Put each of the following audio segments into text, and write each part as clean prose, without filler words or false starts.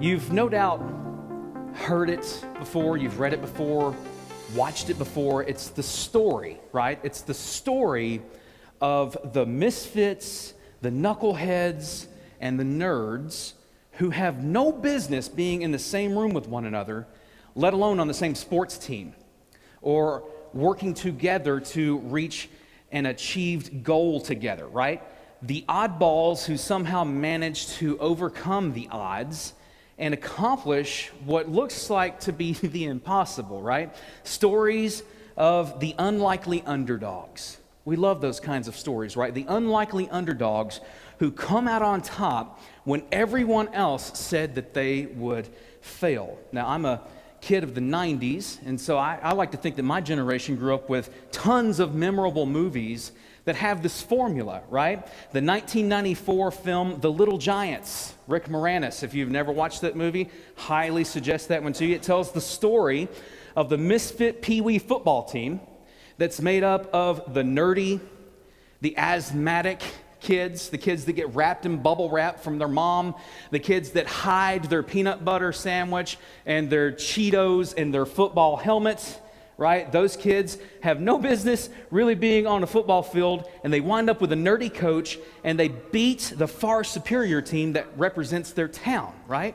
You've no doubt heard it before, you've read it before, watched it before. It's the story, right? It's the story of the misfits, the knuckleheads, and the nerds who have no business being in the same room with one another, let alone on the same sports team, or working together to reach an achieved goal together, right? The oddballs who somehow manage to overcome the odds and accomplish what looks like to be the impossible, right? Stories of the unlikely underdogs. We love those kinds of stories, right? The unlikely underdogs who come out on top when everyone else said that they would fail. Now, I'm a kid of the 90s, and so I like to think that my generation grew up with tons of memorable movies that have this formula, right? The 1994 film, The Little Giants, Rick Moranis. If you've never watched that movie, highly suggest that one to you. It tells the story of the misfit Pee Wee football team that's made up of the nerdy, the asthmatic kids, the kids that get wrapped in bubble wrap from their mom, the kids that hide their peanut butter sandwich and their Cheetos in their football helmets, right? Those kids have no business really being on a football field, and they wind up with a nerdy coach, and they beat the far superior team that represents their town, right?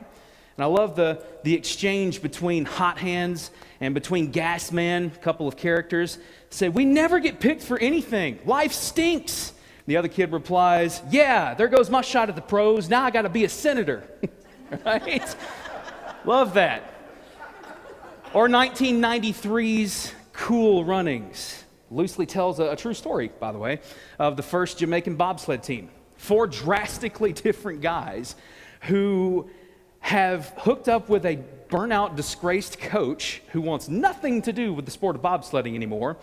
And I love the exchange between Hot Hands and between Gas Man, a couple of characters, say, "We never get picked for anything. Life stinks." The other kid replies, "Yeah, there goes my shot at the pros. Now I got to be a senator." Right? Love that. Or 1993's Cool Runnings. Loosely tells a true story, by the way, of the first Jamaican bobsled team. 4 drastically different guys who have hooked up with a burnout, disgraced coach who wants nothing to do with the sport of bobsledding anymore.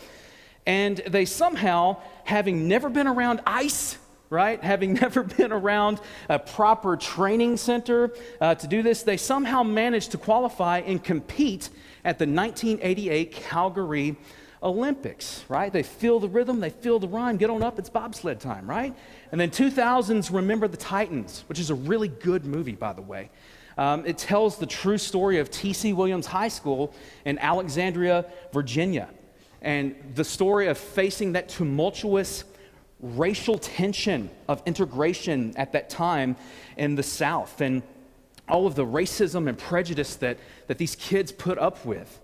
And they somehow, having never been around ice, right, having never been around a proper training center to do this, they somehow managed to qualify and compete at the 1988 Calgary Olympics, right? They feel the rhythm, they feel the rhyme, get on up, it's bobsled time, right? And then 2000's Remember the Titans, which is a really good movie, by the way. It tells the true story of T.C. Williams High School in Alexandria, Virginia, and the story of facing that tumultuous racial tension of integration at that time in the South, and all of the racism and prejudice that these kids put up with.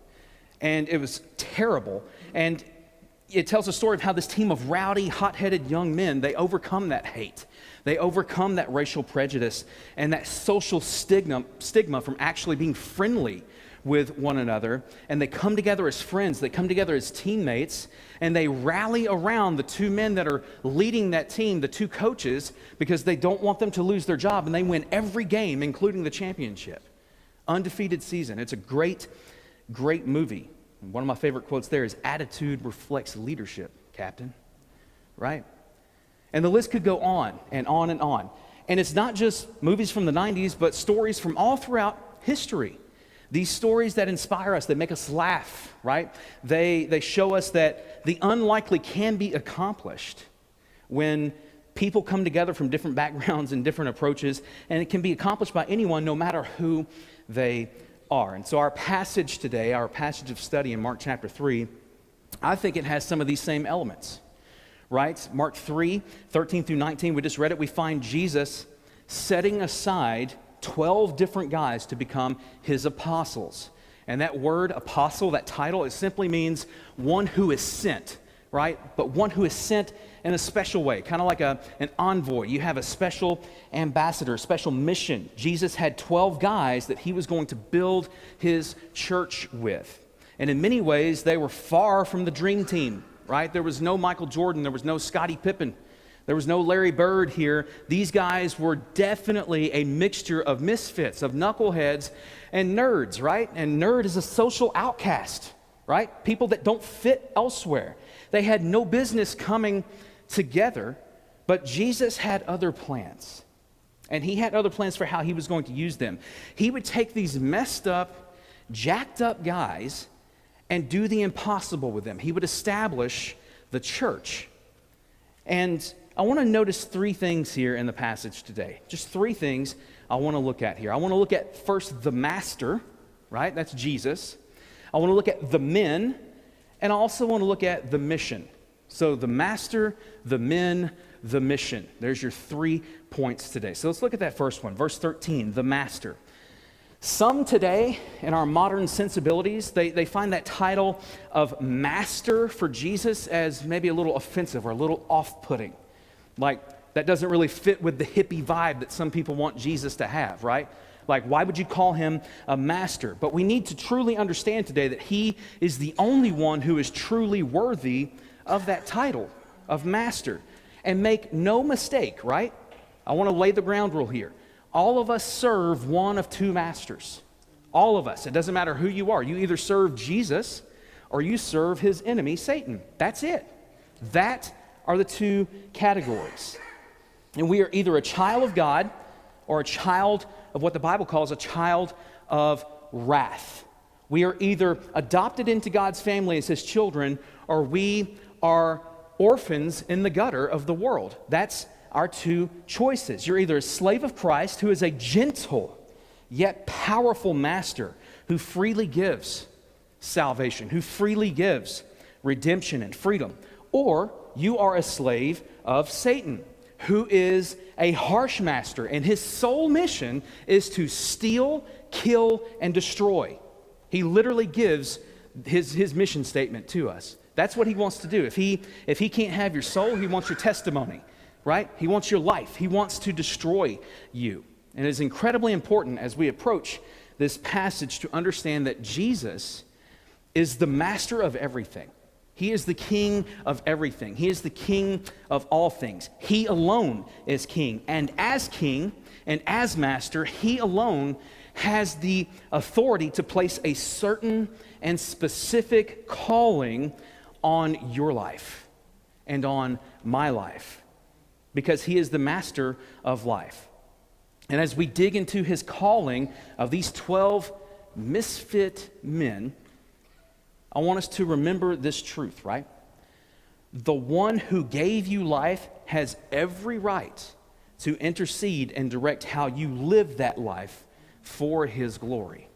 And it was terrible. And it tells a story of how this team of rowdy, hot-headed young men, they overcome that hate. They overcome that racial prejudice and that social stigma from actually being friendly with one another, and they come together as friends, they come together as teammates, and they rally around the 2 men that are leading that team, the 2 coaches, because they don't want them to lose their job, and they win every game, including the championship. Undefeated season. It's a great, great movie. And one of my favorite quotes there is, "Attitude reflects leadership, Captain." Right? And the list could go on and on and on. And it's not just movies from the 90s, but stories from all throughout history. These stories that inspire us, that make us laugh, right? They show us that the unlikely can be accomplished when people come together from different backgrounds and different approaches, and it can be accomplished by anyone, no matter who they are. And so our passage today, our passage of study in Mark chapter 3, I think it has some of these same elements, right? Mark 3, 13 through 19, we just read it. We find Jesus setting aside 12 different guys to become his apostles. And that word apostle, that title, it simply means one who is sent, right? But one who is sent in a special way, kind of like an envoy. You have a special ambassador, a special mission. Jesus had 12 guys that he was going to build his church with. And in many ways, they were far from the dream team, right? There was no Michael Jordan, there was no Scottie Pippen. There was no Larry Bird here. These guys were definitely a mixture of misfits, of knuckleheads and nerds, right? And nerd is a social outcast, right? People that don't fit elsewhere. They had no business coming together, but Jesus had other plans. And he had other plans for how he was going to use them. He would take these messed up, jacked up guys and do the impossible with them. He would establish the church. And I want to notice three things here in the passage today. Just three things I want to look at here. I want to look at first the master, right? That's Jesus. I want to look at the men, and I also want to look at the mission. So the master, the men, the mission. There's your 3 points today. So let's look at that first one. Verse 13, the master. Some today, in our modern sensibilities, they find that title of master for Jesus as maybe a little offensive or a little off-putting. Like, that doesn't really fit with the hippie vibe that some people want Jesus to have, right? Like, why would you call him a master? But we need to truly understand today that he is the only one who is truly worthy of that title of master. And make no mistake, right? I want to lay the ground rule here. All of us serve one of two masters. All of us. It doesn't matter who you are. You either serve Jesus or you serve his enemy, Satan. That's it. That are the two categories. And we are either a child of God or a child of what the Bible calls a child of wrath. We are either adopted into God's family as his children, or we are orphans in the gutter of the world. That's our two choices. You're either a slave of Christ, who is a gentle yet powerful master who freely gives salvation, who freely gives redemption and freedom, or you are a slave of Satan, who is a harsh master, and his sole mission is to steal, kill, and destroy. He literally gives his mission statement to us. That's what he wants to do. If he can't have your soul, he wants your testimony, right? He wants your life. He wants to destroy you. And it is incredibly important as we approach this passage to understand that Jesus is the master of everything. He is the king of everything. He is the king of all things. He alone is king. And as king and as master, he alone has the authority to place a certain and specific calling on your life and on my life, because he is the master of life. And as we dig into his calling of these 12 misfit men, I want us to remember this truth, right? The one who gave you life has every right to intercede and direct how you live that life for his glory.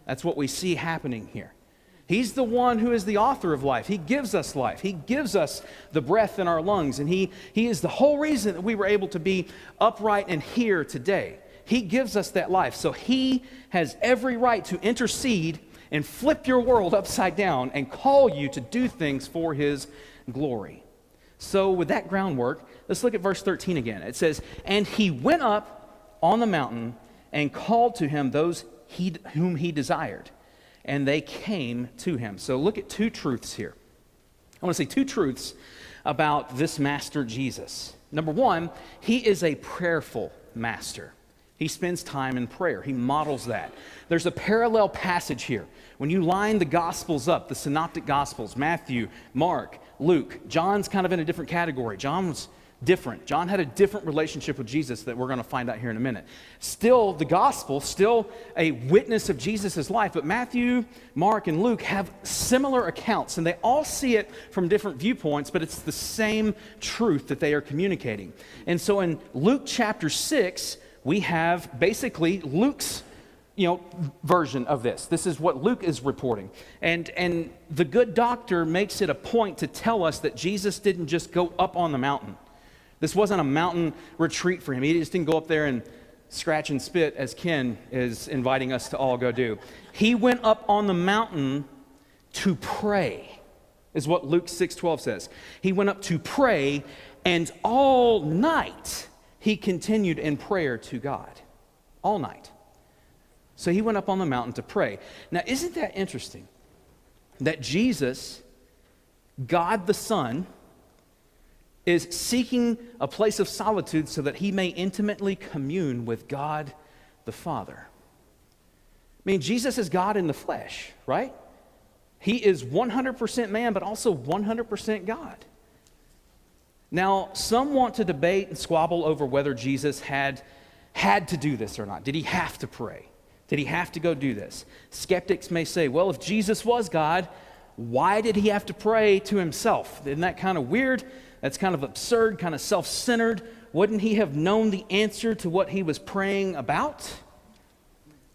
That's what we see happening here. He's the one who is the author of life. He gives us life. He gives us the breath in our lungs. And he is the whole reason that we were able to be upright and here today. He gives us that life. So he has every right to intercede and flip your world upside down and call you to do things for his glory. So with that groundwork, let's look at verse 13 again. It says, "And he went up on the mountain and called to him those whom he desired, and they came to him." So look at two truths here. I want to say two truths about this master Jesus. Number one, he is a prayerful master. He spends time in prayer. He models that. There's a parallel passage here. When you line the Gospels up, the Synoptic Gospels, Matthew, Mark, Luke, John's kind of in a different category. John was different. John had a different relationship with Jesus that we're going to find out here in a minute. Still, the Gospel, still a witness of Jesus' life, but Matthew, Mark, and Luke have similar accounts, and they all see it from different viewpoints, but it's the same truth that they are communicating. And so in Luke chapter 6, we have basically Luke's version of this. This is what Luke is reporting. And the good doctor makes it a point to tell us that Jesus didn't just go up on the mountain. This wasn't a mountain retreat for him. He just didn't go up there and scratch and spit, as Ken is inviting us to all go do. He went up on the mountain to pray, is what Luke 6:12 says. He went up to pray, and all night he continued in prayer to God. All night. So he went up on the mountain to pray. Now, isn't that interesting? That Jesus, God the Son, is seeking a place of solitude so that he may intimately commune with God the Father. I mean, Jesus is God in the flesh, right? He is 100% man, but also 100% God. Now, some want to debate and squabble over whether Jesus had to do this or not. Did he have to pray? Did he have to go do this? Skeptics may say, well, if Jesus was God, why did he have to pray to himself? Isn't that kind of weird? That's kind of absurd, kind of self-centered. Wouldn't he have known the answer to what he was praying about?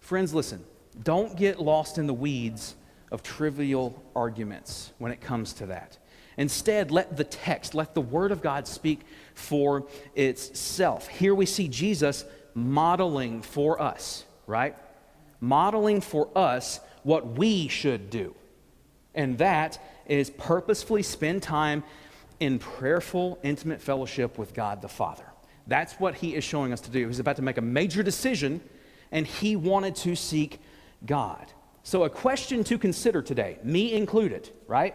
Friends, listen, don't get lost in the weeds of trivial arguments when it comes to that. Instead, let the text, let the Word of God speak for itself. Here we see Jesus modeling for us, right? Modeling for us what we should do. And that is purposefully spend time in prayerful, intimate fellowship with God the Father. That's what he is showing us to do. He's about to make a major decision, and he wanted to seek God. So a question to consider today, me included, right?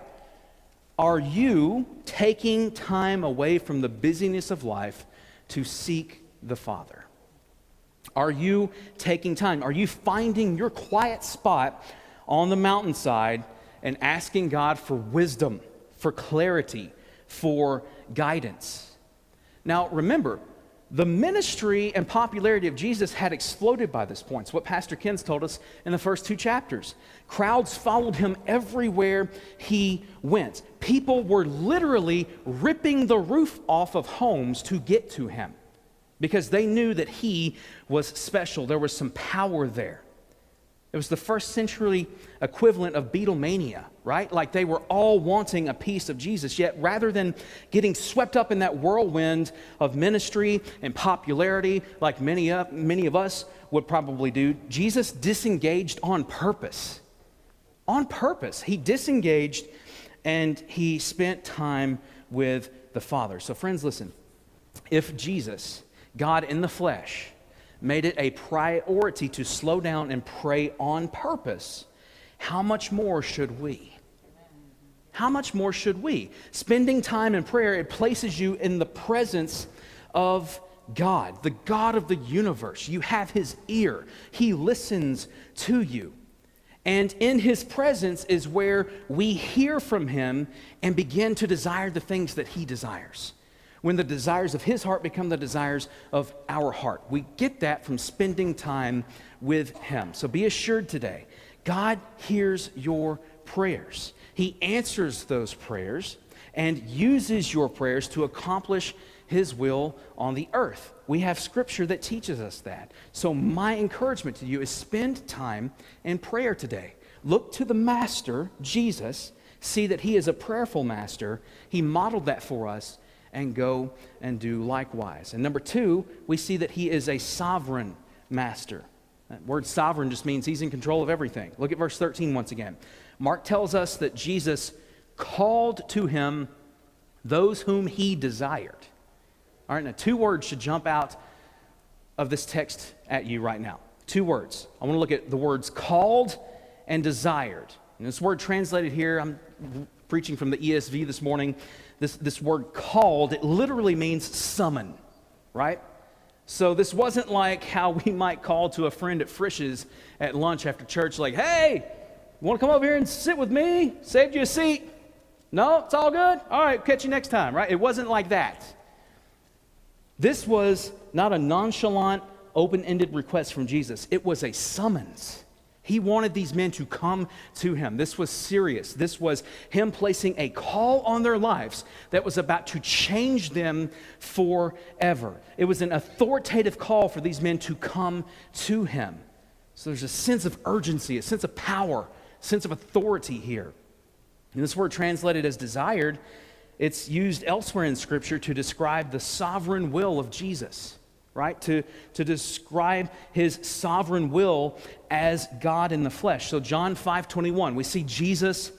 Are you taking time away from the busyness of life to seek the Father? Are you taking time? Are you finding your quiet spot on the mountainside and asking God for wisdom, for clarity, for guidance? Now, remember, the ministry and popularity of Jesus had exploded by this point. It's what Pastor Ken's told us in the first 2 chapters. Crowds followed him everywhere he went. People were literally ripping the roof off of homes to get to him because they knew that he was special. There was some power there. It was the first century equivalent of Beatlemania, right? Like they were all wanting a piece of Jesus. Yet rather than getting swept up in that whirlwind of ministry and popularity like many of us would probably do, Jesus disengaged on purpose. On purpose. He disengaged and he spent time with the Father. So friends, listen. If Jesus, God in the flesh, made it a priority to slow down and pray on purpose, how much more should we? How much more should we? Spending time in prayer, it places you in the presence of God, the God of the universe. You have his ear. He listens to you. And in his presence is where we hear from him and begin to desire the things that he desires. When the desires of his heart become the desires of our heart. We get that from spending time with him. So be assured today, God hears your prayers. He answers those prayers and uses your prayers to accomplish his will on the earth. We have scripture that teaches us that. So my encouragement to you is spend time in prayer today. Look to the Master, Jesus. See that he is a prayerful master. He modeled that for us. And go and do likewise. And number 2, we see that he is a sovereign master. That word sovereign just means he's in control of everything. Look at verse 13 once again. Mark tells us that Jesus called to him those whom he desired. All right, now 2 words should jump out of this text at you right now. 2 words. I want to look at the words called and desired. And this word translated here, I'm preaching from the ESV this morning. This word called, it literally means summon, right? So this wasn't like how we might call to a friend at Frisch's at lunch after church, like, hey, you want to come over here and sit with me? Saved you a seat. No, it's all good? All right, catch you next time, right? It wasn't like that. This was not a nonchalant, open-ended request from Jesus. It was a summons. He wanted these men to come to him. This was serious. This was him placing a call on their lives that was about to change them forever. It was an authoritative call for these men to come to him. So there's a sense of urgency, a sense of power, a sense of authority here. And this word translated as desired, it's used elsewhere in Scripture to describe the sovereign will of Jesus. Right? To describe his sovereign will as God in the flesh. So John 5:21, we see Jesus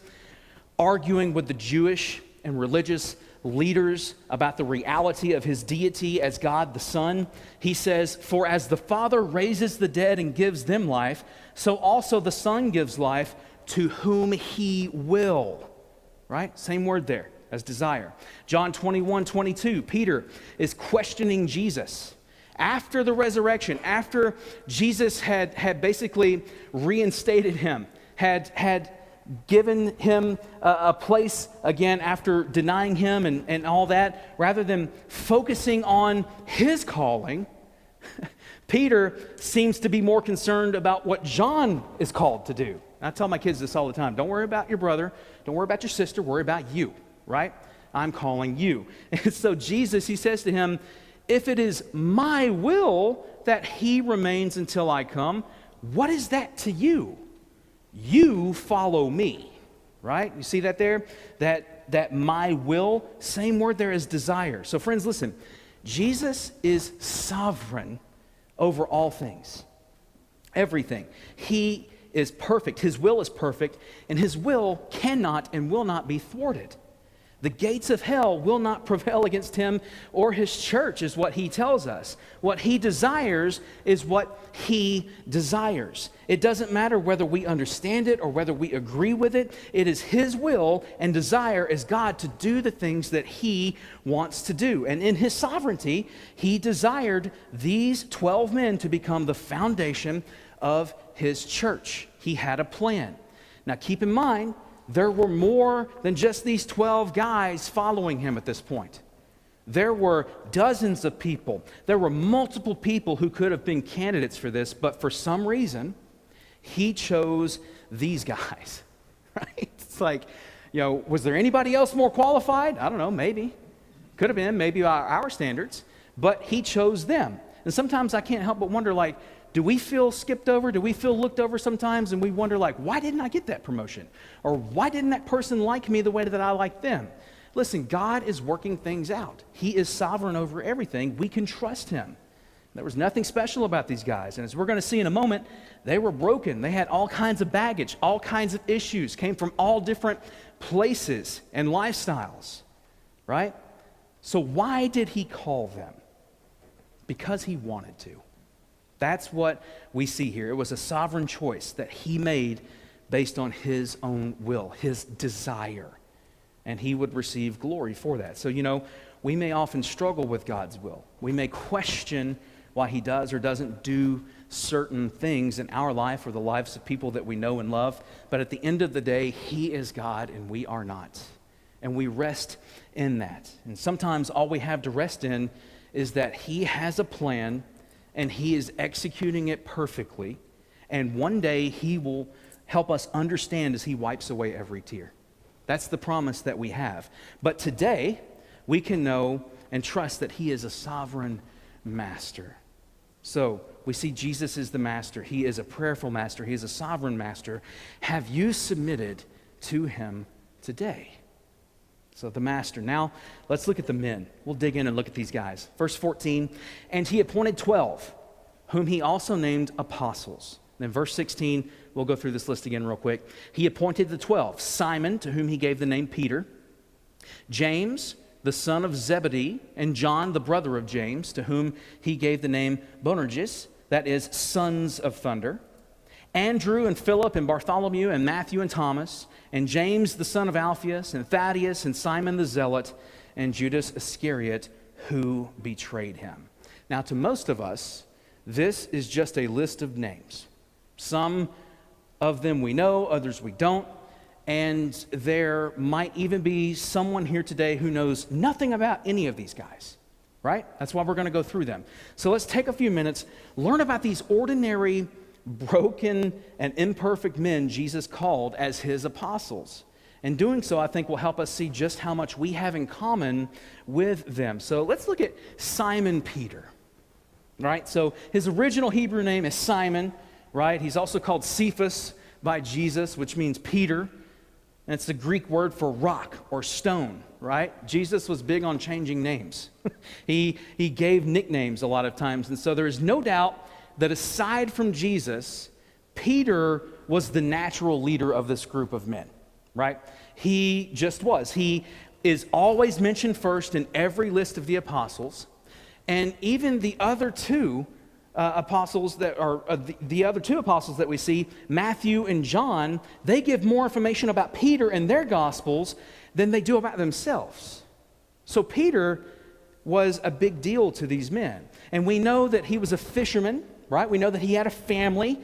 arguing with the Jewish and religious leaders about the reality of his deity as God the Son. He says, "For as the Father raises the dead and gives them life, so also the Son gives life to whom he will." Right? Same word there as desire. John 21:22, Peter is questioning Jesus. After the resurrection, after Jesus had basically reinstated him, had given him a place again after denying him and all that, rather than focusing on his calling, Peter seems to be more concerned about what John is called to do. I tell my kids this all the time. Don't worry about your brother. Don't worry about your sister. Worry about you, right? I'm calling you. And so Jesus, he says to him, if it is my will that he remains until I come, what is that to you? You follow me, right? You see that there? That my will, same word there as desire. So friends, listen, Jesus is sovereign over all things, everything. He is perfect. His will is perfect, and his will cannot and will not be thwarted. The gates of hell will not prevail against him or his church, is what he tells us. What he desires is what he desires. It doesn't matter whether we understand it or whether we agree with it. It is his will and desire as God to do the things that he wants to do. And in his sovereignty, he desired these 12 men to become the foundation of his church. He had a plan. Now keep in mind, there were more than just these 12 guys following him at this point. There were dozens of people. There were multiple people who could have been candidates for this, but for some reason, he chose these guys, right? It's like, was there anybody else more qualified? I don't know, maybe. Could have been, maybe by our standards, but he chose them. And sometimes I can't help but wonder, do we feel skipped over? Do we feel looked over sometimes? And we wonder, why didn't I get that promotion? Or why didn't that person like me the way that I like them? Listen, God is working things out. He is sovereign over everything. We can trust him. There was nothing special about these guys. And as we're going to see in a moment, they were broken. They had all kinds of baggage, all kinds of issues, came from all different places and lifestyles, right? So why did he call them? Because he wanted to. That's what we see here. It was a sovereign choice that he made based on his own will, his desire. And he would receive glory for that. So, we may often struggle with God's will. We may question why he does or doesn't do certain things in our life or the lives of people that we know and love. But at the end of the day, he is God and we are not. And we rest in that. And sometimes all we have to rest in is that he has a plan and he is executing it perfectly. And one day he will help us understand as he wipes away every tear. That's the promise that we have. But today, we can know and trust that he is a sovereign master. So, we see Jesus is the master. He is a prayerful master. He is a sovereign master. Have you submitted to him today? So the master. Now, let's look at the men. We'll dig in and look at these guys. Verse 14, and he appointed 12, whom he also named apostles. Then verse 16, we'll go through this list again real quick. He appointed the 12, Simon, to whom he gave the name Peter, James, the son of Zebedee, and John, the brother of James, to whom he gave the name Boanerges, that is, sons of thunder, Andrew and Philip and Bartholomew and Matthew and Thomas, and James the son of Alphaeus, and Thaddeus and Simon the Zealot, and Judas Iscariot, who betrayed him. Now, to most of us, this is just a list of names. Some of them we know, others we don't, and there might even be someone here today who knows nothing about any of these guys, right? That's why we're going to go through them. So let's take a few minutes, learn about these ordinary, broken, and imperfect men Jesus called as his apostles. And doing so, I think, will help us see just how much we have in common with them. So let's look at Simon Peter, right? So his original Hebrew name is Simon, right? He's also called Cephas by Jesus, which means Peter. And it's the Greek word for rock or stone, right? Jesus was big on changing names. He gave nicknames a lot of times. And so there is no doubt that aside from Jesus, Peter was the natural leader of this group of men, right? He just was. He is always mentioned first in every list of the apostles. And even the other two apostles that are the other two apostles that we see, Matthew and John, they give more information about Peter in their gospels than they do about themselves. So Peter was a big deal to these men. And we know that he was a fisherman, right? We know that he had a family.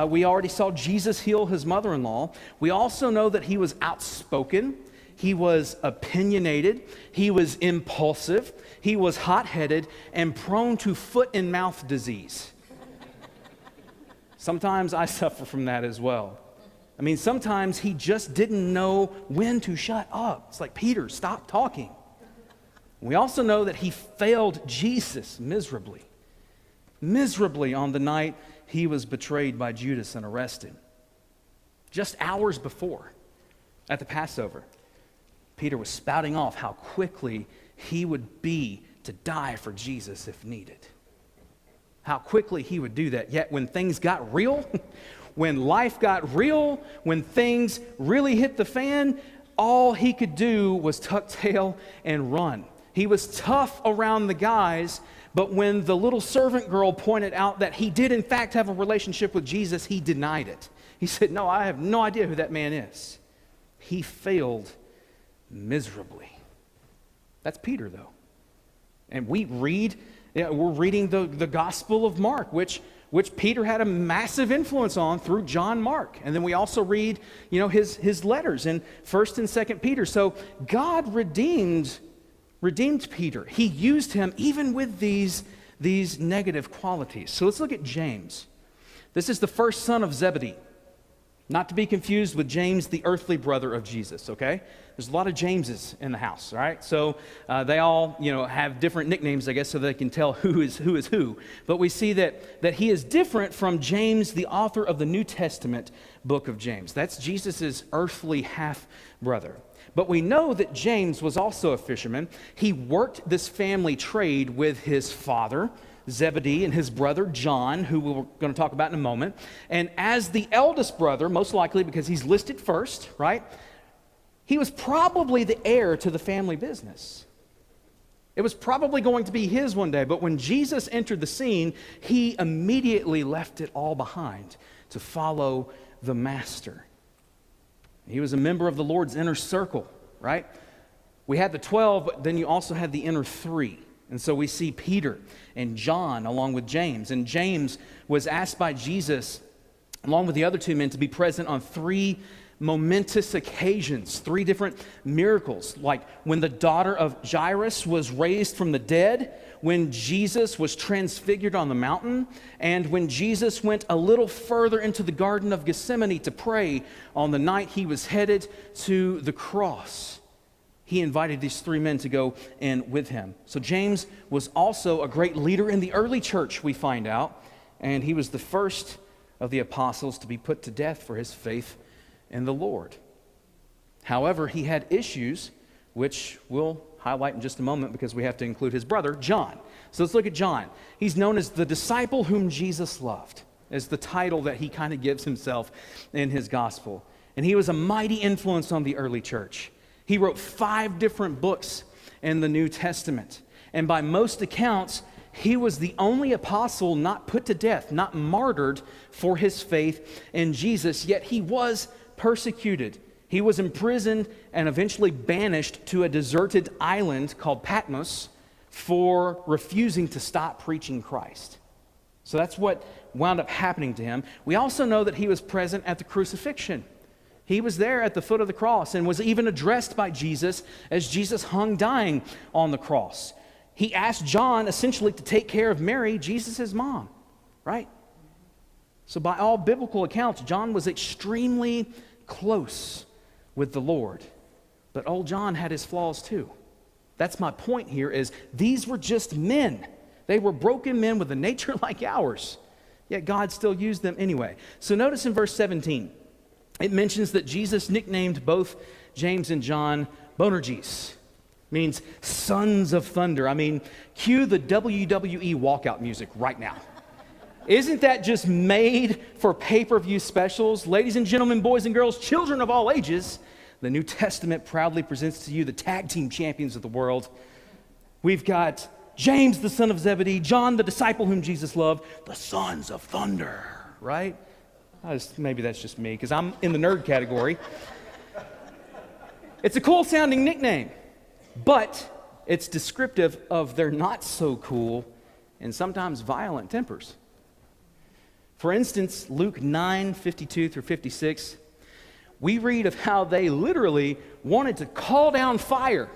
We already saw Jesus heal his mother-in-law. We also know that he was outspoken. He was opinionated. He was impulsive. He was hot-headed and prone to foot and mouth disease. Sometimes I suffer from that as well. I mean, sometimes he just didn't know when to shut up. It's like, Peter, stop talking. We also know that he failed Jesus miserably on the night he was betrayed by Judas and arrested. Just hours before, at the Passover, Peter was spouting off how quickly he would be to die for Jesus if needed. How quickly he would do that. Yet when things got real, when life got real, when things really hit the fan, all he could do was tuck tail and run. He was tough around the guys, but when the little servant girl pointed out that he did in fact have a relationship with Jesus, he denied it. He said, "No, I have no idea who that man is." He failed miserably. That's Peter, though. And we're reading the Gospel of Mark, which Peter had a massive influence on through John Mark. And then we also read, his letters in 1st and 2nd Peter. So God redeemed Peter. He used him even with these negative qualities. So let's look at James. This is the first son of Zebedee. Not to be confused with James, the earthly brother of Jesus, okay? There's a lot of Jameses in the house, all right? So they all, have different nicknames, I guess, so they can tell who is who. But we see that he is different from James, the author of the New Testament book of James. That's Jesus' earthly half-brother. But we know that James was also a fisherman. He worked this family trade with his father, Zebedee, and his brother John, who we're going to talk about in a moment. And as the eldest brother, most likely because he's listed first, right? He was probably the heir to the family business. It was probably going to be his one day, but when Jesus entered the scene, he immediately left it all behind to follow the master. He was a member of the Lord's inner circle, right? We had the 12, but then you also had the inner 3. And so we see Peter and John along with James. And James was asked by Jesus, along with the other 2 men, to be present on 3 momentous occasions, 3 different miracles, like when the daughter of Jairus was raised from the dead, when Jesus was transfigured on the mountain, and when Jesus went a little further into the Garden of Gethsemane to pray on the night he was headed to the cross. He invited these 3 men to go in with him. So James was also a great leader in the early church, we find out, and he was the first of the apostles to be put to death for his faith in the Lord. However, he had issues, which we'll highlight in just a moment because we have to include his brother, John. So let's look at John. He's known as the disciple whom Jesus loved, as the title that he kind of gives himself in his gospel. And he was a mighty influence on the early church. He wrote 5 different books in the New Testament. And by most accounts, he was the only apostle not put to death, not martyred for his faith in Jesus, yet he was persecuted. He was imprisoned and eventually banished to a deserted island called Patmos for refusing to stop preaching Christ. So that's what wound up happening to him. We also know that he was present at the crucifixion. He was there at the foot of the cross and was even addressed by Jesus as Jesus hung dying on the cross. He asked John essentially to take care of Mary, Jesus' mom, right? So by all biblical accounts, John was extremely close with the Lord. But old John had his flaws too. That's my point here, is these were just men. They were broken men with a nature like ours. Yet God still used them anyway. So notice in verse 17, it mentions that Jesus nicknamed both James and John Boanerges, means sons of thunder. I mean, cue the WWE walkout music right now. Isn't that just made for pay-per-view specials? Ladies and gentlemen, boys and girls, children of all ages, the New Testament proudly presents to you the tag team champions of the world. We've got James, the son of Zebedee, John, the disciple whom Jesus loved, the sons of thunder, right? Maybe that's just me, because I'm in the nerd category. It's a cool sounding nickname, but it's descriptive of their not so cool and sometimes violent tempers. For instance, Luke 9:52 through 56, we read of how they literally wanted to call down fire,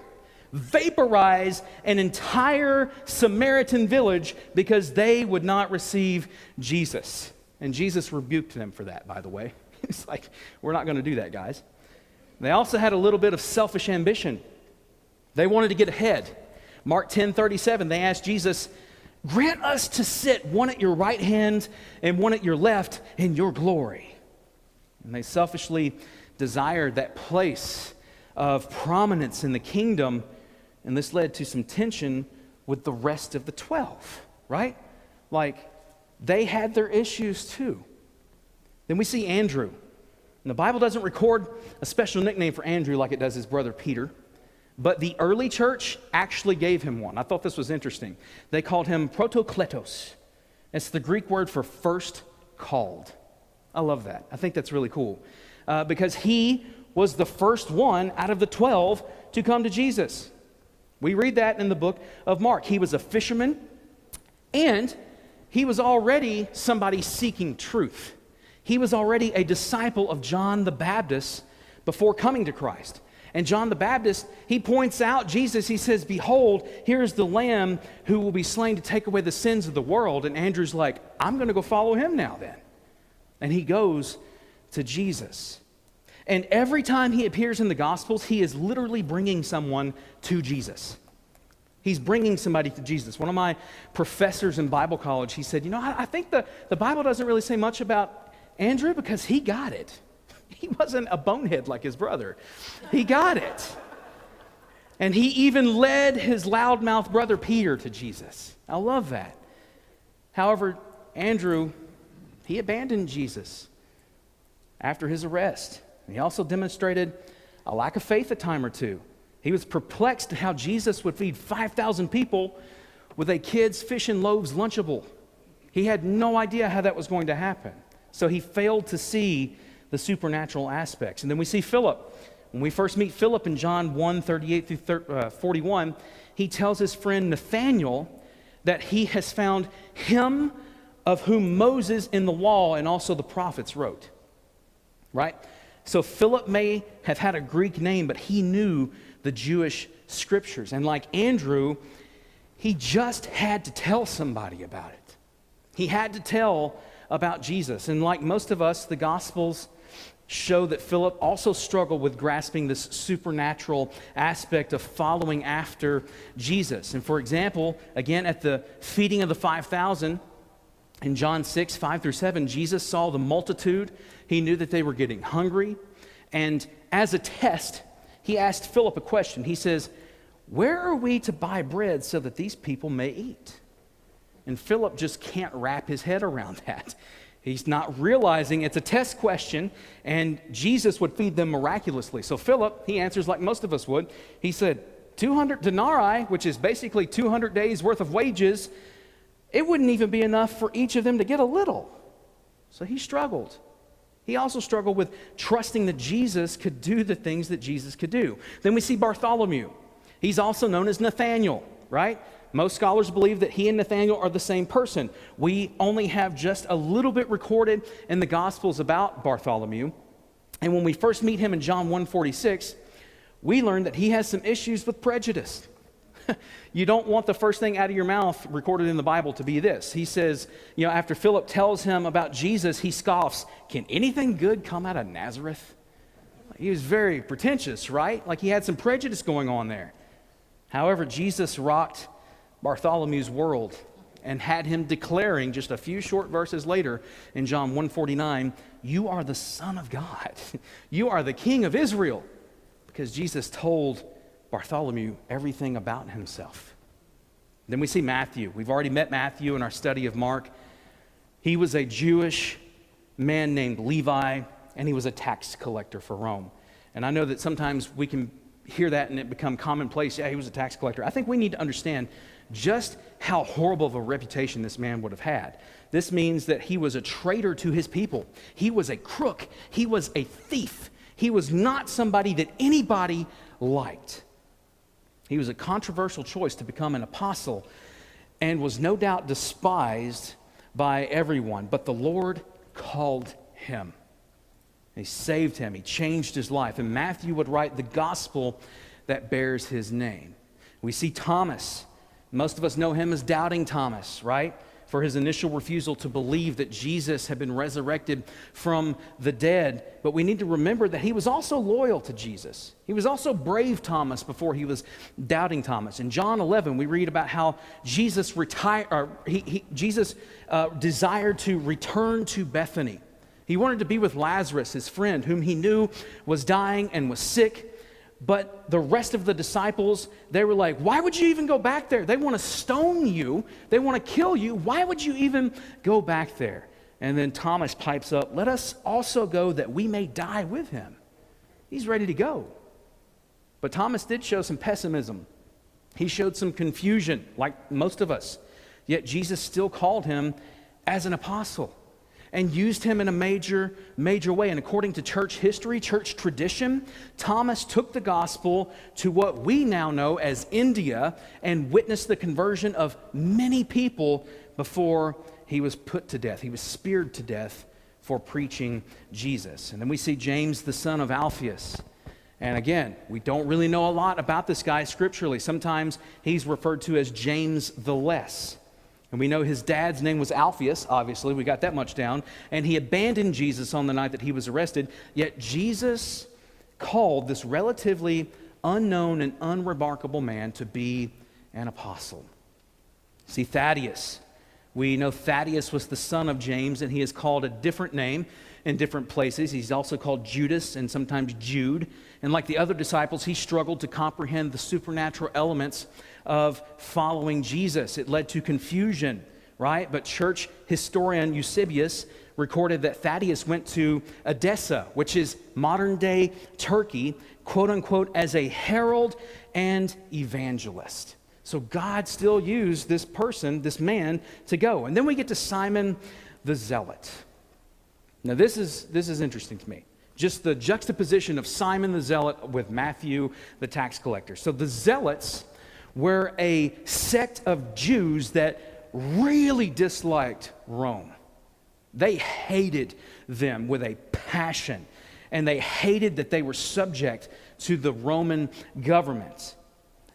vaporize an entire Samaritan village because they would not receive Jesus. And Jesus rebuked them for that, by the way. It's like, we're not going to do that, guys. They also had a little bit of selfish ambition. They wanted to get ahead. Mark 10:37, they asked Jesus, grant us to sit one at your right hand and one at your left in your glory. And they selfishly desired that place of prominence in the kingdom, and this led to some tension with the rest of the 12, right? Like, they had their issues too. Then we see Andrew. And the Bible doesn't record a special nickname for Andrew like it does his brother Peter, but the early church actually gave him one. I thought this was interesting. They called him protokletos. It's the Greek word for first called. I love that. I think that's really cool because he was the first one out of the 12 to come to Jesus. We read that in the book of Mark. He was a fisherman, and he was already somebody seeking truth. He was already a disciple of John the Baptist before coming to Christ. And John the Baptist, he points out Jesus. He says, behold, here's the Lamb who will be slain to take away the sins of the world. And Andrew's like, I'm going to go follow him now then. And he goes to Jesus. And every time he appears in the Gospels, he is literally bringing someone to Jesus. He's bringing somebody to Jesus. One of my professors in Bible college, he said, I think the Bible doesn't really say much about Andrew because he got it. He wasn't a bonehead like his brother. He got it. And he even led his loudmouth brother Peter to Jesus. I love that. However, Andrew, he abandoned Jesus after his arrest. He also demonstrated a lack of faith a time or two. He was perplexed at how Jesus would feed 5,000 people with a kid's fish and loaves Lunchable. He had no idea how that was going to happen. So he failed to see the supernatural aspects. And then we see Philip. When we first meet Philip in John 1:38-41, he tells his friend Nathanael that he has found him of whom Moses in the law and also the prophets wrote. Right? So Philip may have had a Greek name, but he knew the Jewish scriptures. And like Andrew, he just had to tell somebody about it. He had to tell about Jesus. And like most of us, the Gospels show that Philip also struggled with grasping this supernatural aspect of following after Jesus. And for example, again, at the feeding of the 5,000, in John 6:5-7, Jesus saw the multitude. He knew that they were getting hungry. And as a test, he asked Philip a question. He says, where are we to buy bread so that these people may eat? And Philip just can't wrap his head around that. He's not realizing it's a test question, and Jesus would feed them miraculously. So Philip, he answers like most of us would. He said, 200 denarii, which is basically 200 days worth of wages, it wouldn't even be enough for each of them to get a little. So he struggled. He also struggled with trusting that Jesus could do the things that Jesus could do. Then we see Bartholomew. He's also known as Nathanael, right? Most scholars believe that he and Nathanael are the same person. We only have just a little bit recorded in the Gospels about Bartholomew. And when we first meet him in John 1:46, we learn that he has some issues with prejudice. You don't want the first thing out of your mouth recorded in the Bible to be this. He says, after Philip tells him about Jesus, he scoffs, can anything good come out of Nazareth? He was very pretentious, right? Like he had some prejudice going on there. However, Jesus rocked Bartholomew's world and had him declaring just a few short verses later in John 1:49, you are the Son of God. You are the King of Israel. Because Jesus told Bartholomew everything about himself. Then we see Matthew. We've already met Matthew in our study of Mark. He was a Jewish man named Levi, and he was a tax collector for Rome. And I know that sometimes we can hear that and it become commonplace. Yeah, he was a tax collector. I think we need to understand just how horrible of a reputation this man would have had. This means that he was a traitor to his people. He was a crook. He was a thief. He was not somebody that anybody liked. He was a controversial choice to become an apostle and was no doubt despised by everyone. But the Lord called him. He saved him. He changed his life. And Matthew would write the gospel that bears his name. We see Thomas. Most of us know him as Doubting Thomas, right? for his initial refusal to believe that Jesus had been resurrected from the dead. But we need to remember that he was also loyal to Jesus. He was also brave Thomas before he was doubting Thomas. In John 11, we read about how Jesus desired to return to Bethany. He wanted to be with Lazarus, his friend, whom he knew was dying and was sick. But the rest of the disciples, they were like, why would you even go back there? They want to stone you. They want to kill you. Why would you even go back there? And then Thomas pipes up, let us also go that we may die with him. He's ready to go. But Thomas did show some pessimism. He showed some confusion, like most of us. Yet Jesus still called him as an apostle and used him in a major way. And according to church history, church tradition, Thomas took the gospel to what we now know as India and witnessed the conversion of many people before he was put to death. He was speared to death for preaching Jesus. And then we see James, the son of Alphaeus. And again, we don't really know a lot about this guy scripturally. Sometimes he's referred to as James the Less. And we know his dad's name was Alphaeus, obviously. We got that much down. And he abandoned Jesus on the night that he was arrested. Yet Jesus called this relatively unknown and unremarkable man to be an apostle. See, Thaddeus. We know Thaddeus was the son of James, and he is called a different name in different places. He's also called Judas and sometimes Jude. And like the other disciples, he struggled to comprehend the supernatural elements of following Jesus. It led to confusion, right? But church historian Eusebius recorded that Thaddeus went to Edessa, which is modern-day Turkey, quote-unquote, as a herald and evangelist. So God still used this person, this man, to go. And then we get to Simon the Zealot. Now, this is interesting to me. Just the juxtaposition of Simon the Zealot with Matthew the tax collector. So the Zealots were a sect of Jews that really disliked Rome. They hated them with a passion, and they hated that they were subject to the Roman government.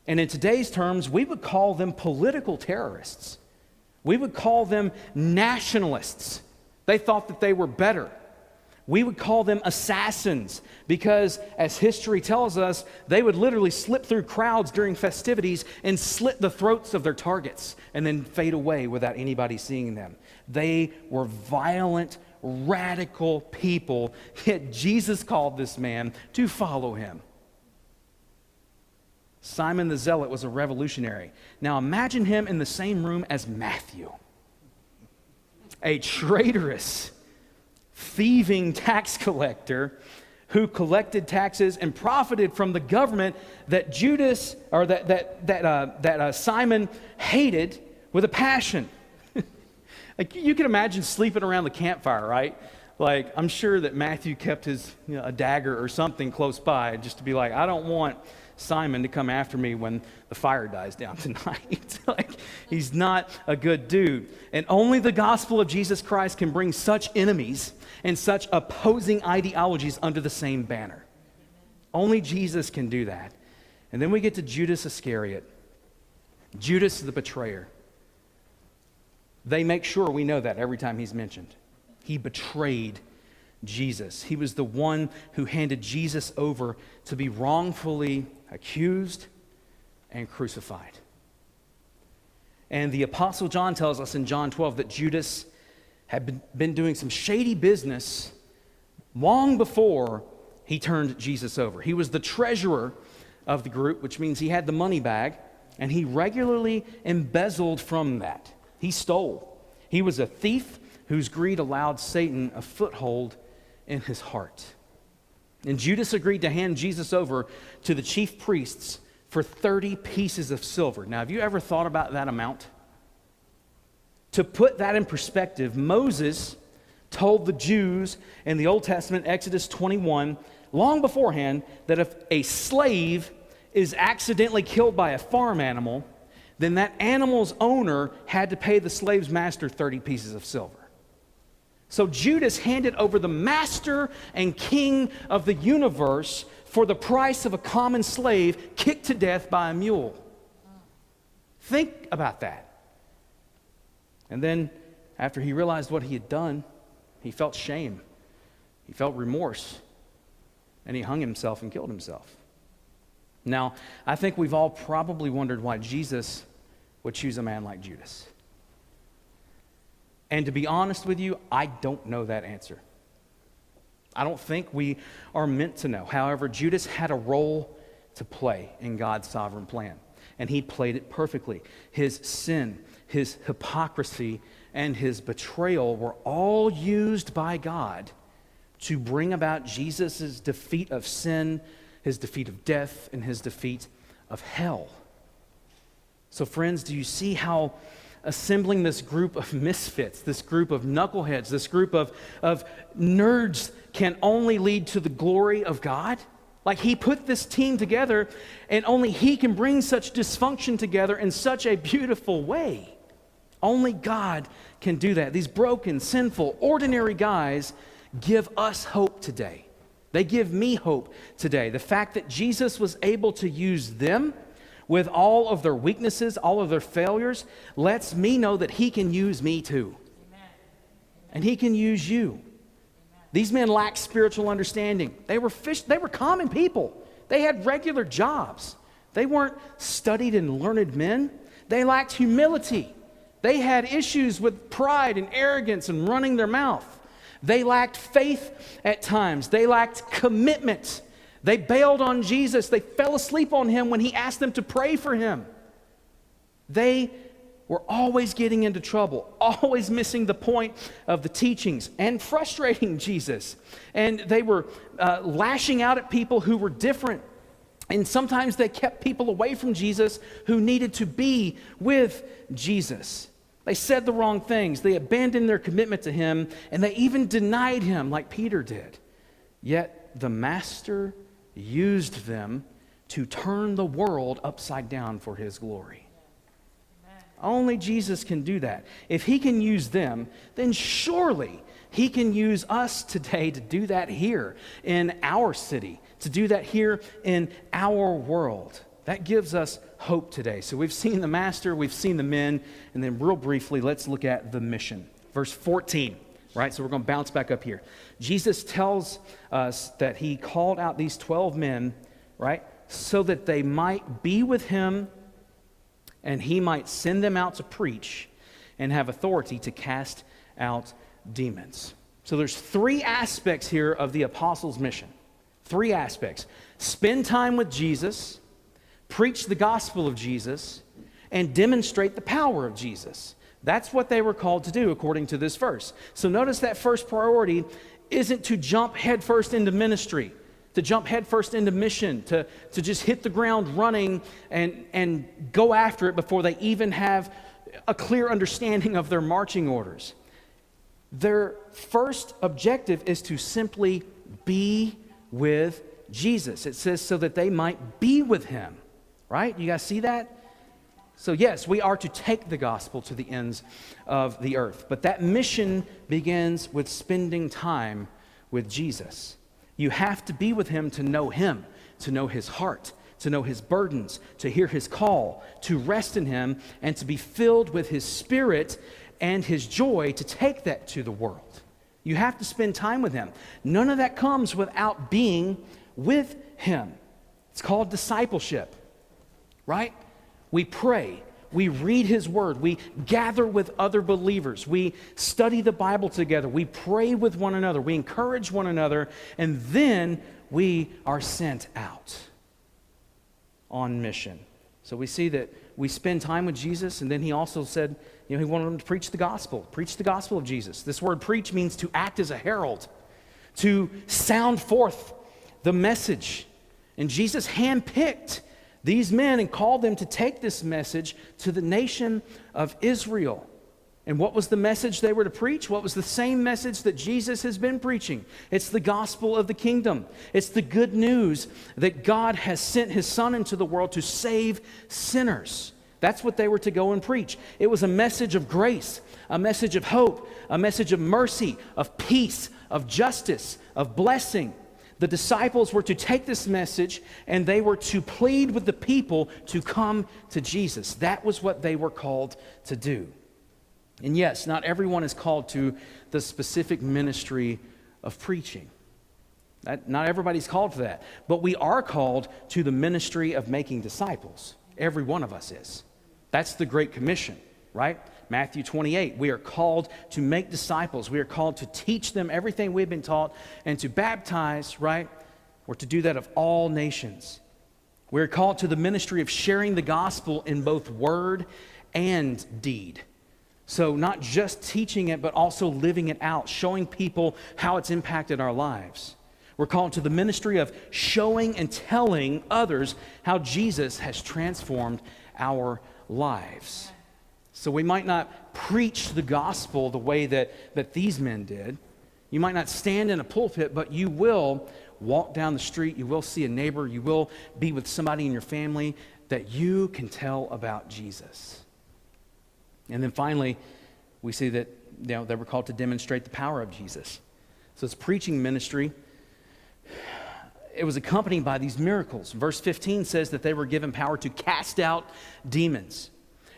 And in today's terms, we would call them political terrorists. We would call them nationalists. They thought that they were better. We would call them assassins because, as history tells us, they would literally slip through crowds during festivities and slit the throats of their targets and then fade away without anybody seeing them. They were violent, radical people, yet Jesus called this man to follow him. Simon the Zealot was a revolutionary. Now imagine him in the same room as Matthew, a traitorous, thieving tax collector who collected taxes and profited from the government that Simon hated with a passion. Like, you can imagine sleeping around the campfire, right? Like, I'm sure that Matthew kept his a dagger or something close by just to be like, I don't want Simon to come after me when the fire dies down tonight. Like, he's not a good dude. And only the gospel of Jesus Christ can bring such enemies and such opposing ideologies under the same banner. Only Jesus can do that. And then we get to Judas Iscariot. Judas the betrayer. They make sure we know that every time he's mentioned. He betrayed Jesus. He was the one who handed Jesus over to be wrongfully accused and crucified. And the Apostle John tells us in John 12 that Judas had been doing some shady business long before he turned Jesus over. He was the treasurer of the group, which means he had the money bag, and he regularly embezzled from that. He stole. He was a thief whose greed allowed Satan a foothold in his heart. And Judas agreed to hand Jesus over to the chief priests for 30 pieces of silver. Now, have you ever thought about that amount? To put that in perspective, Moses told the Jews in the Old Testament, Exodus 21, long beforehand, that if a slave is accidentally killed by a farm animal, then that animal's owner had to pay the slave's master 30 pieces of silver. So Judas handed over the master and king of the universe for the price of a common slave kicked to death by a mule. Think about that. And then, after he realized what he had done, he felt shame. He felt remorse. And he hung himself and killed himself. Now, I think we've all probably wondered why Jesus would choose a man like Judas. And to be honest with you, I don't know that answer. I don't think we are meant to know. However, Judas had a role to play in God's sovereign plan, and he played it perfectly. His sin, his hypocrisy, and his betrayal were all used by God to bring about Jesus' defeat of sin, his defeat of death, and his defeat of hell. So friends, do you see how assembling this group of misfits, this group of knuckleheads, this group of nerds can only lead to the glory of God? Like, he put this team together, and only he can bring such dysfunction together in such a beautiful way. Only God can do that. These broken, sinful, ordinary guys give us hope today. They give me hope today. The fact that Jesus was able to use them with all of their weaknesses, all of their failures, lets me know that he can use me too. Amen. And he can use you. Amen. These men lacked spiritual understanding. They were common people. They had regular jobs. They weren't studied and learned men. They lacked humility. They had issues with pride and arrogance and running their mouth. They lacked faith at times. They lacked commitment. They bailed on Jesus. They fell asleep on him when he asked them to pray for him. They were always getting into trouble, always missing the point of the teachings and frustrating Jesus. And they were lashing out at people who were different. And sometimes they kept people away from Jesus who needed to be with Jesus. They said the wrong things. They abandoned their commitment to him, and they even denied him like Peter did. Yet the master used them to turn the world upside down for his glory. Amen. Only Jesus can do that. If he can use them, then surely he can use us today to do that here in our city, to do that here in our world. That gives us hope today. So we've seen the master, we've seen the men, and then real briefly, let's look at the mission. Verse 14, right? So we're going to bounce back up here. Jesus tells us that he called out these 12 men, right, so that they might be with him and he might send them out to preach and have authority to cast out demons. So there's 3 aspects here of the apostles' mission. 3 aspects. Spend time with Jesus, preach the gospel of Jesus, and demonstrate the power of Jesus. That's what they were called to do according to this verse. So notice that first priority isn't to jump headfirst into ministry, to jump headfirst into mission, to just hit the ground running and go after it before they even have a clear understanding of their marching orders. Their first objective is to simply be with Jesus. It says so that they might be with him. Right? You guys see that? So yes, we are to take the gospel to the ends of the earth. But that mission begins with spending time with Jesus. You have to be with him, to know his heart, to know his burdens, to hear his call, to rest in him, and to be filled with his spirit and his joy to take that to the world. You have to spend time with him. None of that comes without being with him. It's called discipleship. Right? We pray, we read his word, we gather with other believers, we study the Bible together, we pray with one another, we encourage one another, and then we are sent out on mission. So we see that we spend time with Jesus, and then he also said, he wanted them to preach the gospel of Jesus. This word preach means to act as a herald, to sound forth the message. And Jesus handpicked these men and called them to take this message to the nation of Israel. And what was the message they were to preach? What was the same message that Jesus has been preaching? It's the gospel of the kingdom. It's the good news that God has sent his Son into the world to save sinners. That's what they were to go and preach. It was a message of grace, a message of hope, a message of mercy, of peace, of justice, of blessing. The disciples were to take this message and they were to plead with the people to come to Jesus. That was what they were called to do. And yes, not everyone is called to the specific ministry of preaching. Not everybody's called for that. But we are called to the ministry of making disciples. Every one of us is. That's the Great Commission, right? Matthew 28, we are called to make disciples. We are called to teach them everything we've been taught and to baptize, right? Or to do that of all nations. We're called to the ministry of sharing the gospel in both word and deed. So not just teaching it, but also living it out, showing people how it's impacted our lives. We're called to the ministry of showing and telling others how Jesus has transformed our lives. So we might not preach the gospel the way that these men did. You might not stand in a pulpit, but you will walk down the street, you will see a neighbor, you will be with somebody in your family that you can tell about Jesus. And then finally, we see that they were called to demonstrate the power of Jesus. So it's preaching ministry. It was accompanied by these miracles. Verse 15 says that they were given power to cast out demons.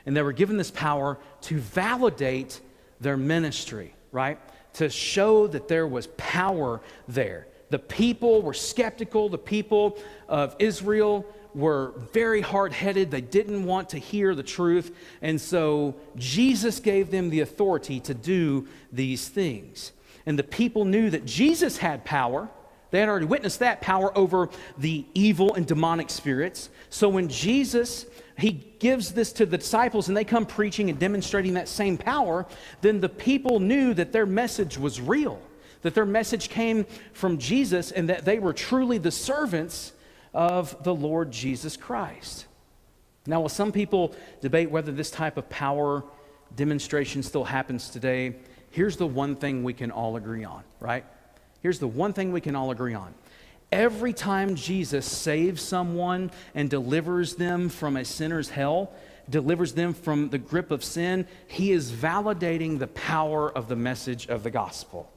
And they were given this power to validate their ministry, right? To show that there was power there. The people were skeptical. The people of Israel were very hard-headed. They didn't want to hear the truth. And so Jesus gave them the authority to do these things. And the people knew that Jesus had power. They had already witnessed that power over the evil and demonic spirits. So when Jesus, he gives this to the disciples and they come preaching and demonstrating that same power, then the people knew that their message was real, that their message came from Jesus and that they were truly the servants of the Lord Jesus Christ. Now, while some people debate whether this type of power demonstration still happens today, here's the one thing we can all agree on, right? Here's the one thing we can all agree on. Every time Jesus saves someone and delivers them from a sinner's hell, delivers them from the grip of sin, he is validating the power of the message of the gospel.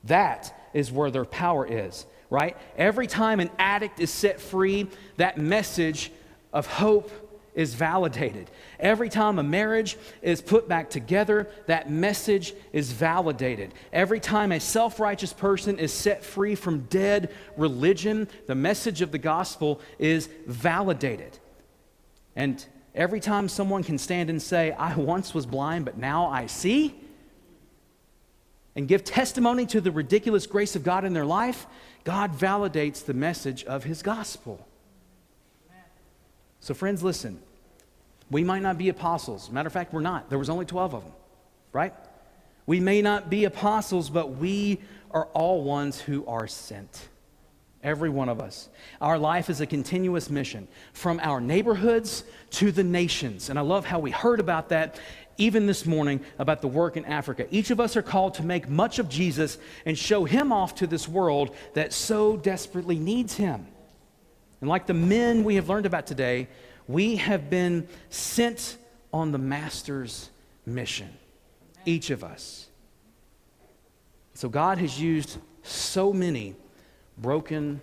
That is where their power is, right? Every time an addict is set free, that message of hope is validated. Every time a marriage is put back together, that message is validated. Every time a self-righteous person is set free from dead religion, the message of the gospel is validated. And every time someone can stand and say, I once was blind, but now I see, and give testimony to the ridiculous grace of God in their life, God validates the message of his gospel. So friends, listen. We might not be apostles. Matter of fact, we're not. There was only 12 of them, right? We may not be apostles, but we are all ones who are sent. Every one of us. Our life is a continuous mission from our neighborhoods to the nations. And I love how we heard about that even this morning about the work in Africa. Each of us are called to make much of Jesus and show him off to this world that so desperately needs him. And like the men we have learned about today, we have been sent on the Master's mission, each of us. So God has used so many broken,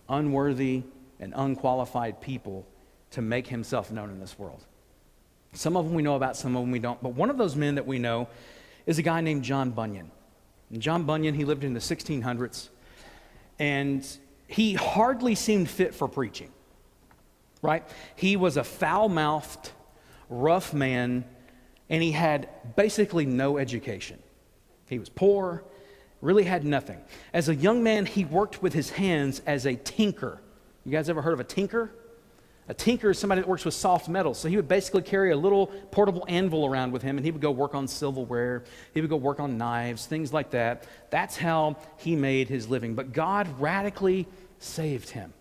unworthy, and unqualified people to make himself known in this world. Some of them we know about, some of them we don't. But one of those men that we know is a guy named John Bunyan. And John Bunyan, he lived in the 1600s, and he hardly seemed fit for preaching, right? He was a foul-mouthed, rough man, and he had basically no education. He was poor, really had nothing. As a young man, he worked with his hands as a tinker. You guys ever heard of a tinker? A tinker is somebody that works with soft metals. So he would basically carry a little portable anvil around with him, and he would go work on silverware. He would go work on knives, things like that. That's how he made his living. But God radically saved him.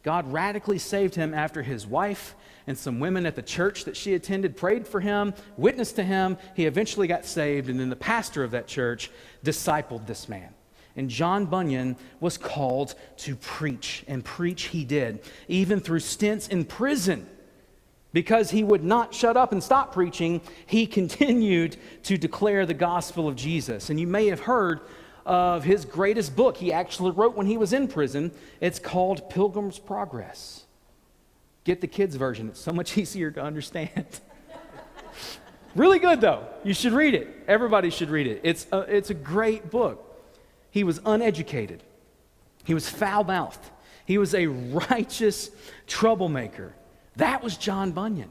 God radically saved him after his wife and some women at the church that she attended prayed for him, witnessed to him. He eventually got saved, and then the pastor of that church discipled this man. And John Bunyan was called to preach, and preach he did, even through stints in prison. Because he would not shut up and stop preaching, he continued to declare the gospel of Jesus. And you may have heard of his greatest book he actually wrote when he was in prison. It's called Pilgrim's Progress. Get the kids' version. It's so much easier to understand. Really good, though. You should read it. Everybody should read it. It's a great book. He was uneducated. He was foul-mouthed. He was a righteous troublemaker. That was John Bunyan.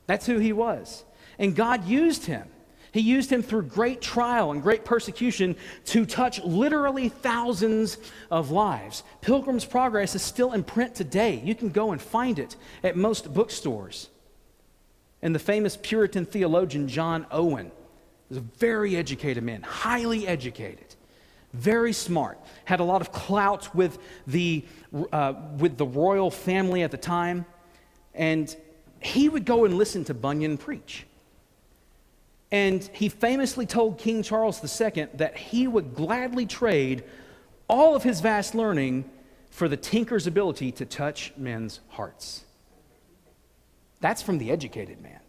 That's who he was. And God used him. He used him through great trial and great persecution to touch literally thousands of lives. Pilgrim's Progress is still in print today. You can go and find it at most bookstores. And the famous Puritan theologian John Owen was a very educated man, highly educated, very smart, had a lot of clout with the royal family at the time, and he would go and listen to Bunyan preach. And he famously told King Charles II that he would gladly trade all of his vast learning for the tinker's ability to touch men's hearts. That's from the educated man.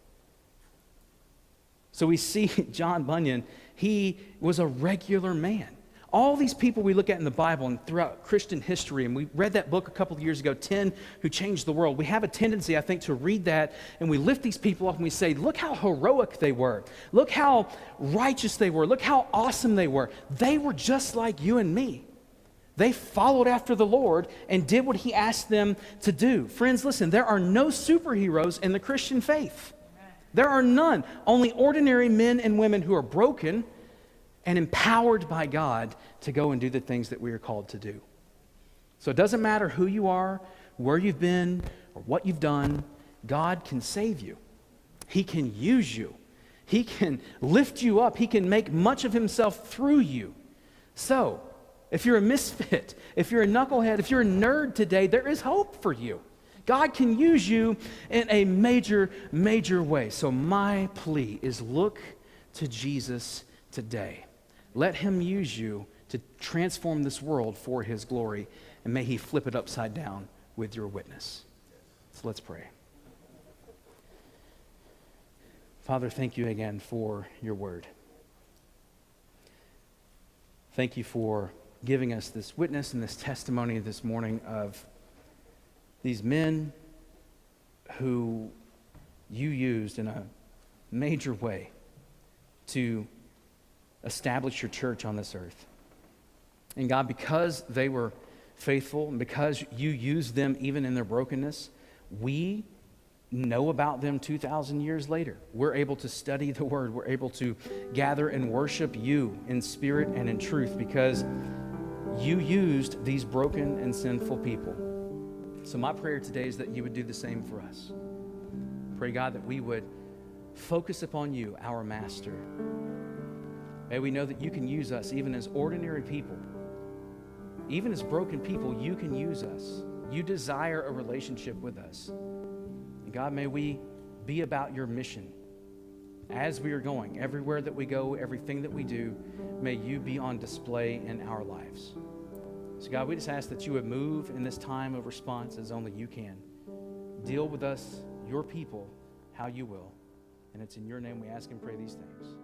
So we see John Bunyan, he was a regular man. All these people we look at in the Bible and throughout Christian history, and we read that book a couple of years ago, 10 Who Changed the World. We have a tendency, I think, to read that and we lift these people up and we say, look how heroic they were. Look how righteous they were. Look how awesome they were. They were just like you and me. They followed after the Lord and did what he asked them to do. Friends, listen, there are no superheroes in the Christian faith. There are none. Only ordinary men and women who are broken and empowered by God to go and do the things that we are called to do. So it doesn't matter who you are, where you've been, or what you've done. God can save you. He can use you. He can lift you up. He can make much of himself through you. So, if you're a misfit, if you're a knucklehead, if you're a nerd today, there is hope for you. God can use you in a major, major way. So my plea is look to Jesus today. Let him use you to transform this world for his glory, and may he flip it upside down with your witness. So let's pray. Father, thank you again for your word. Thank you for giving us this witness and this testimony this morning of these men who you used in a major way to establish your church on this earth. And God, because they were faithful and because you used them even in their brokenness, we know about them 2,000 years later. We're able to study the Word. We're able to gather and worship you in spirit and in truth because you used these broken and sinful people. So my prayer today is that you would do the same for us. Pray, God, that we would focus upon you, our Master. May we know that you can use us even as ordinary people. Even as broken people, you can use us. You desire a relationship with us. And God, may we be about your mission. As we are going, everywhere that we go, everything that we do, may you be on display in our lives. So God, we just ask that you would move in this time of response as only you can. Deal with us, your people, how you will. And it's in your name we ask and pray these things.